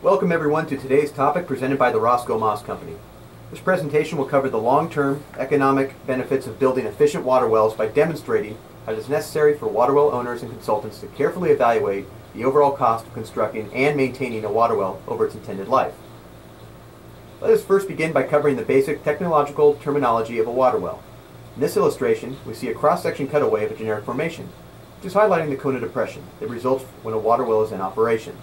Welcome everyone to today's topic presented by the Roscoe Moss Company. This presentation will cover the long-term economic benefits of building efficient water wells by demonstrating how it is necessary for water well owners and consultants to carefully evaluate the overall cost of constructing and maintaining a water well over its intended life. Let us first begin by covering the basic technological terminology of a water well. In this illustration, we see a cross-section cutaway of a generic formation, which is highlighting the cone of depression that results when a water well is in operation.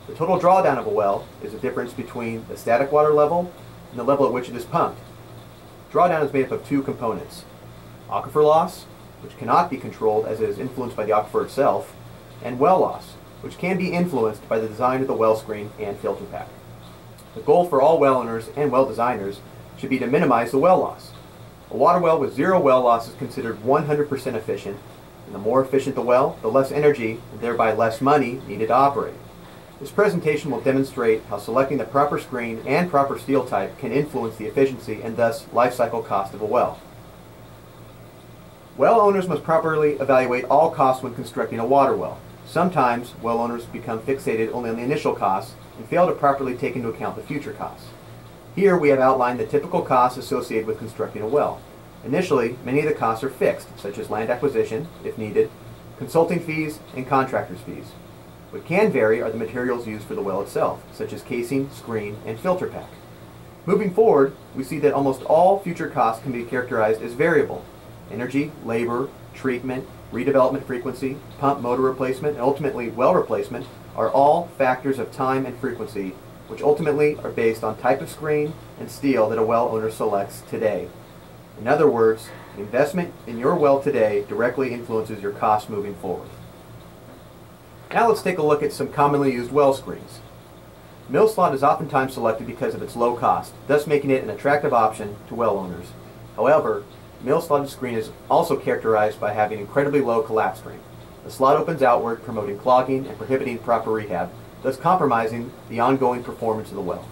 The total drawdown of a well is the difference between the static water level and the level at which it is pumped. Drawdown is made up of two components: aquifer loss, which cannot be controlled as it is influenced by the aquifer itself, and well loss, which can be influenced by the design of the well screen and filter pack. The goal for all well owners and well designers should be to minimize the well loss. A water well with zero well loss is considered 100% efficient, and the more efficient the well, the less energy and thereby less money needed to operate. This presentation will demonstrate how selecting the proper screen and proper steel type can influence the efficiency and thus life cycle cost of a well. Well owners must properly evaluate all costs when constructing a water well. Sometimes well owners become fixated only on the initial costs and fail to properly take into account the future costs. Here we have outlined the typical costs associated with constructing a well. Initially, many of the costs are fixed, such as land acquisition, if needed, consulting fees, and contractors' fees. What can vary are the materials used for the well itself, such as casing, screen, and filter pack. Moving forward, we see that almost all future costs can be characterized as variable. Energy, labor, treatment, redevelopment frequency, pump motor replacement, and ultimately well replacement are all factors of time and frequency, which ultimately are based on type of screen and steel that a well owner selects today. In other words, the investment in your well today directly influences your costs moving forward. Now let's take a look at some commonly used well screens. Mill slot is oftentimes selected because of its low cost, thus making it an attractive option to well owners. However, mill slotted screen is also characterized by having incredibly low collapse strength. The slot opens outward, promoting clogging and prohibiting proper rehab, thus compromising the ongoing performance of the well.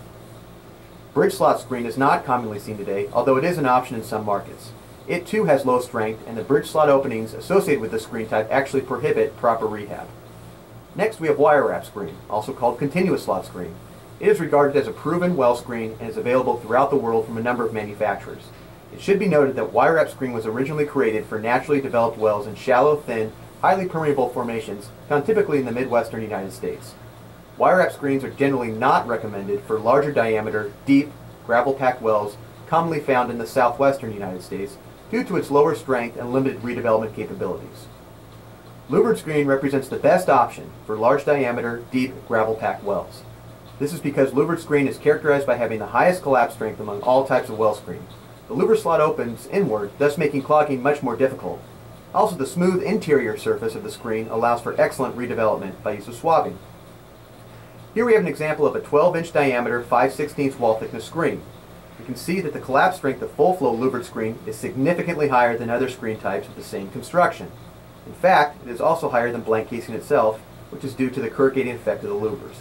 Bridge slot screen is not commonly seen today, although it is an option in some markets. It too has low strength, and the bridge slot openings associated with this screen type actually prohibit proper rehab. Next, we have wire wrap screen, also called continuous slot screen. It is regarded as a proven well screen and is available throughout the world from a number of manufacturers. It should be noted that wire wrap screen was originally created for naturally developed wells in shallow, thin, highly permeable formations found typically in the Midwestern United States. Wire wrap screens are generally not recommended for larger diameter, deep, gravel-packed wells commonly found in the southwestern United States due to its lower strength and limited redevelopment capabilities. Louvered screen represents the best option for large diameter, deep, gravel-packed wells. This is because louvered screen is characterized by having the highest collapse strength among all types of well screen. The louver slot opens inward, thus making clogging much more difficult. Also, the smooth interior surface of the screen allows for excellent redevelopment by use of swabbing. Here we have an example of a 12-inch diameter, 5/16 wall thickness screen. You can see that the collapse strength of full-flow louvered screen is significantly higher than other screen types of the same construction. In fact, it is also higher than blank casing itself, which is due to the corrugating effect of the louvers.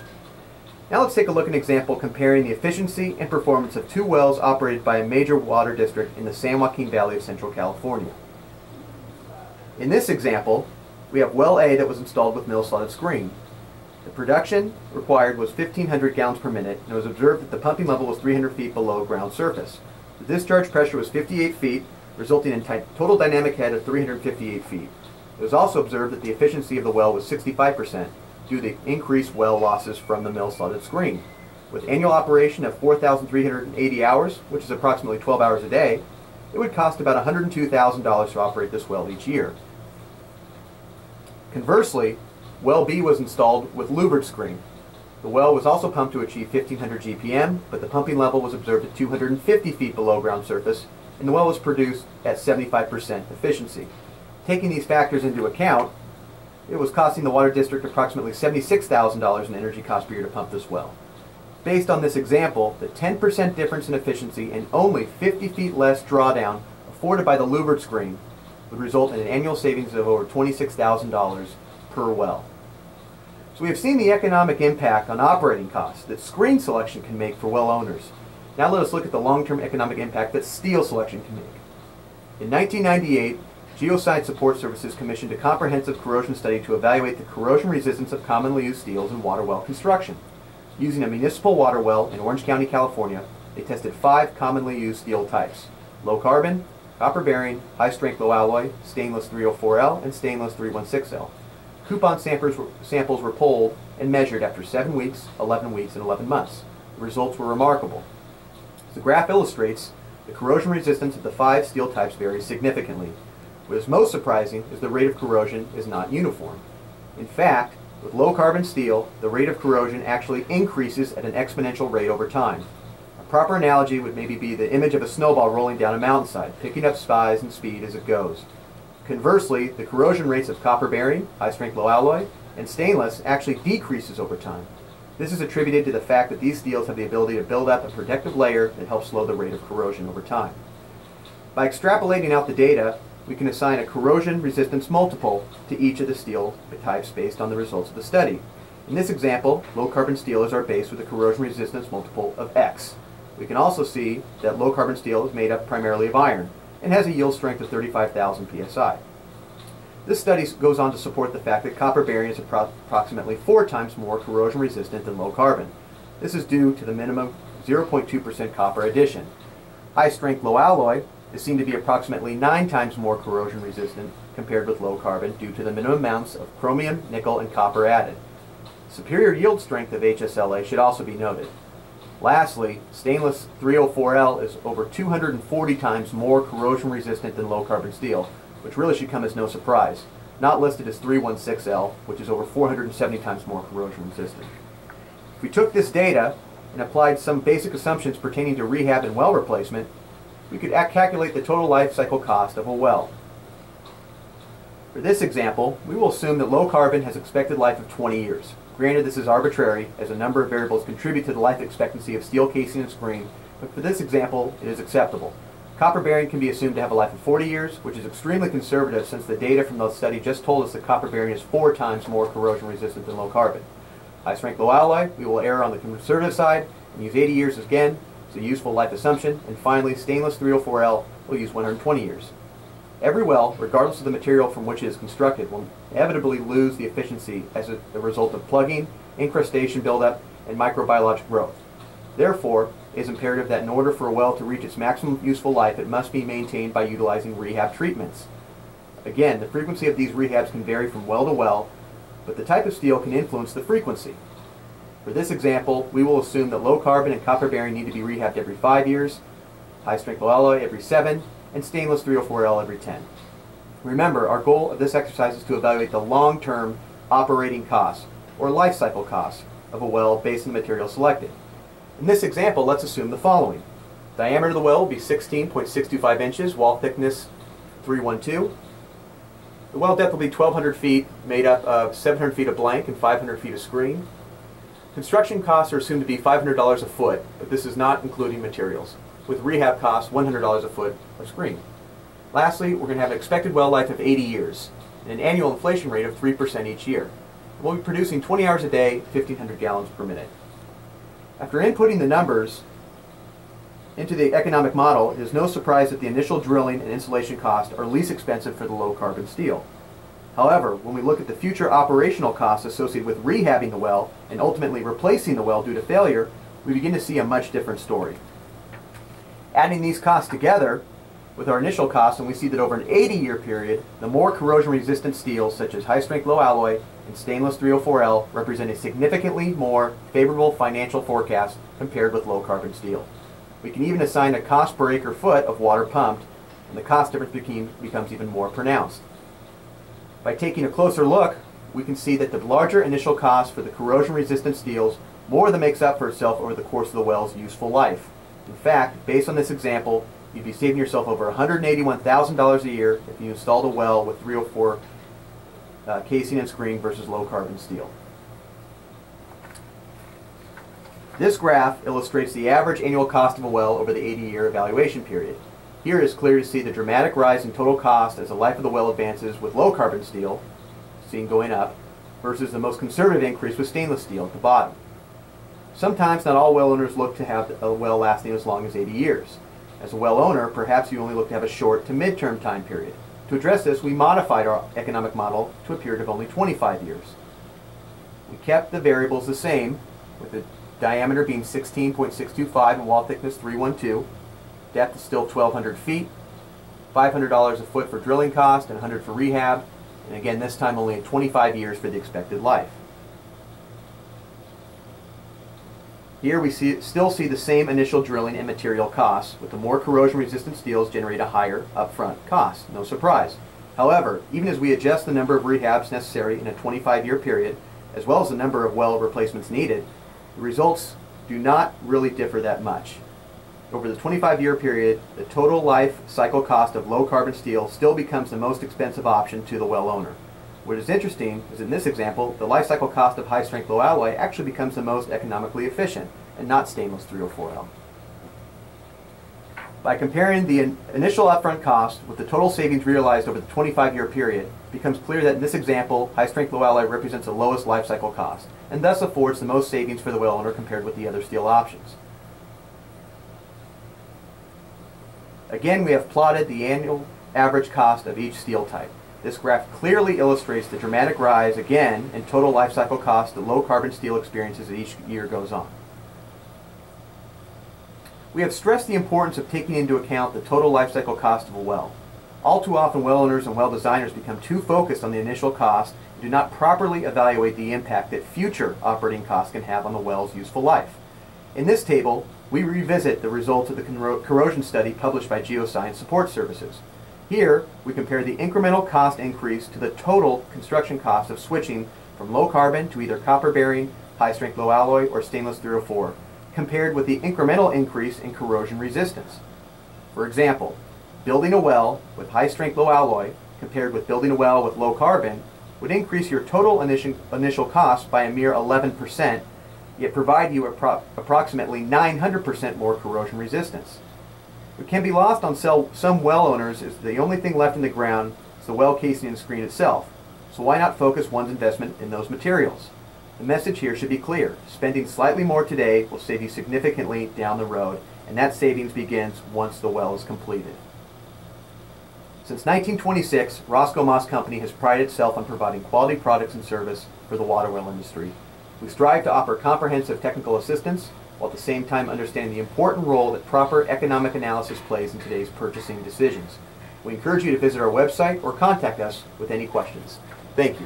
Now let's take a look at an example comparing the efficiency and performance of two wells operated by a major water district in the San Joaquin Valley of Central California. In this example, we have well A that was installed with mill slotted screen. The production required was 1,500 gallons per minute, and it was observed that the pumping level was 300 feet below ground surface. The discharge pressure was 58 feet, resulting in total dynamic head of 358 feet. It was also observed that the efficiency of the well was 65% due to increased well losses from the mill slotted screen. With annual operation of 4,380 hours, which is approximately 12 hours a day, it would cost about $102,000 to operate this well each year. Conversely, well B was installed with louvered screen. The well was also pumped to achieve 1,500 GPM, but the pumping level was observed at 250 feet below ground surface, and the well was produced at 75% efficiency. Taking these factors into account, it was costing the water district approximately $76,000 in energy cost per year to pump this well. Based on this example, the 10% difference in efficiency and only 50 feet less drawdown afforded by the louvered screen would result in an annual savings of over $26,000 per well. So we have seen the economic impact on operating costs that screen selection can make for well owners. Now let us look at the long-term economic impact that steel selection can make. In 1998, Geoscience Support Services commissioned a comprehensive corrosion study to evaluate the corrosion resistance of commonly used steels in water well construction. Using a municipal water well in Orange County, California, they tested 5 commonly used steel types: low carbon, copper bearing, high strength low alloy, stainless 304L, and stainless 316L. Coupon samples were pulled and measured after 7 weeks, 11 weeks, and 11 months. The results were remarkable. As the graph illustrates, the corrosion resistance of the 5 steel types varies significantly. What is most surprising is the rate of corrosion is not uniform. In fact, with low carbon steel, the rate of corrosion actually increases at an exponential rate over time. A proper analogy would maybe be the image of a snowball rolling down a mountainside, picking up size and speed as it goes. Conversely, the corrosion rates of copper bearing, high strength low alloy, and stainless actually decreases over time. This is attributed to the fact that these steels have the ability to build up a protective layer that helps slow the rate of corrosion over time. By extrapolating out the data, we can assign a corrosion resistance multiple to each of the steel types based on the results of the study. In this example, low carbon steel is our base with a corrosion resistance multiple of X. We can also see that low carbon steel is made up primarily of iron and has a yield strength of 35,000 psi. This study goes on to support the fact that copper bearing is approximately 4 times more corrosion resistant than low carbon. This is due to the minimum 0.2% copper addition. High strength low alloy is seen to be approximately 9 times more corrosion resistant compared with low carbon due to the minimum amounts of chromium, nickel, and copper added. Superior yield strength of HSLA should also be noted. Lastly, stainless 304L is over 240 times more corrosion resistant than low carbon steel, which really should come as no surprise. Not listed as 316L, which is over 470 times more corrosion resistant. If we took this data and applied some basic assumptions pertaining to rehab and well replacement, we could calculate the total life cycle cost of a well. For this example, we will assume that low carbon has expected life of 20 years. Granted, this is arbitrary, as a number of variables contribute to the life expectancy of steel casing and screen, but for this example, it is acceptable. Copper bearing can be assumed to have a life of 40 years, which is extremely conservative since the data from the study just told us that copper bearing is 4 times more corrosion resistant than low carbon. High strength low alloy, we will err on the conservative side and use 80 years again. It's a useful life assumption. And finally, stainless 304L will use 120 years. Every well, regardless of the material from which it is constructed, will inevitably lose the efficiency as a result of plugging, incrustation buildup, and microbiologic growth. Therefore, it is imperative that in order for a well to reach its maximum useful life, it must be maintained by utilizing rehab treatments. Again, the frequency of these rehabs can vary from well to well, but the type of steel can influence the frequency. For this example, we will assume that low carbon and copper bearing need to be rehabbed every 5 years, high strength low alloy every 7, and stainless 304L every 10. Remember, our goal of this exercise is to evaluate the long-term operating costs, or life cycle costs, of a well based on the material selected. In this example, let's assume the following. Diameter of the well will be 16.625 inches, wall thickness 312. The well depth will be 1,200 feet, made up of 700 feet of blank and 500 feet of screen. Construction costs are assumed to be $500 a foot, but this is not including materials, with rehab costs $100 a foot of screen. Lastly, we're going to have an expected well life of 80 years and an annual inflation rate of 3% each year. We'll be producing 20 hours a day, 1,500 gallons per minute. After inputting the numbers into the economic model, it is no surprise that the initial drilling and installation costs are least expensive for the low carbon steel. However, when we look at the future operational costs associated with rehabbing the well and ultimately replacing the well due to failure, we begin to see a much different story. Adding these costs together with our initial costs, and we see that over an 80-year period, the more corrosion-resistant steels such as high-strength low alloy and stainless 304L represent a significantly more favorable financial forecast compared with low-carbon steel. We can even assign a cost per acre foot of water pumped, and the cost difference becomes even more pronounced. By taking a closer look, we can see that the larger initial cost for the corrosion-resistant steels more than makes up for itself over the course of the well's useful life. In fact, based on this example, you'd be saving yourself over $181,000 a year if you installed a well with 304 casing and screen versus low-carbon steel. This graph illustrates the average annual cost of a well over the 80-year evaluation period. Here it is clear to see the dramatic rise in total cost as the life of the well advances with low-carbon steel, seen going up, versus the most conservative increase with stainless steel at the bottom. Sometimes not all well owners look to have a well lasting as long as 80 years. As a well owner, perhaps you only look to have a short to mid-term time period. To address this, we modified our economic model to a period of only 25 years. We kept the variables the same, with the diameter being 16.625 and wall thickness 312. Depth is still 1,200 feet. $500 a foot for drilling cost and $100 for rehab. And again, this time only 25 years for the expected life. Here we still see the same initial drilling and material costs, with the more corrosion-resistant steels generate a higher upfront cost. No surprise. However, even as we adjust the number of rehabs necessary in a 25-year period, as well as the number of well replacements needed, the results do not really differ that much. Over the 25-year period, the total life cycle cost of low-carbon steel still becomes the most expensive option to the well owner. What is interesting is in this example, the life cycle cost of high-strength low alloy actually becomes the most economically efficient, and not stainless 304L. By comparing the initial upfront cost with the total savings realized over the 25-year period, it becomes clear that in this example, high-strength low alloy represents the lowest life cycle cost, and thus affords the most savings for the well owner compared with the other steel options. Again, we have plotted the annual average cost of each steel type. This graph clearly illustrates the dramatic rise, again, in total life cycle cost that low-carbon steel experiences as each year goes on. We have stressed the importance of taking into account the total life cycle cost of a well. All too often, well owners and well designers become too focused on the initial cost and do not properly evaluate the impact that future operating costs can have on the well's useful life. In this table, we revisit the results of the corrosion study published by Geoscience Support Services. Here, we compare the incremental cost increase to the total construction cost of switching from low carbon to either copper bearing, high strength low alloy, or stainless 304, compared with the incremental increase in corrosion resistance. For example, building a well with high strength low alloy compared with building a well with low carbon would increase your total initial cost by a mere 11%, yet provide you approximately 900% more corrosion resistance. What can be lost on some well owners is the only thing left in the ground is the well casing and screen itself. So why not focus one's investment in those materials? The message here should be clear. Spending slightly more today will save you significantly down the road, and that savings begins once the well is completed. Since 1926, Roscoe Moss Company has prided itself on providing quality products and service for the water well industry. We strive to offer comprehensive technical assistance, while at the same time understanding the important role that proper economic analysis plays in today's purchasing decisions. We encourage you to visit our website or contact us with any questions. Thank you.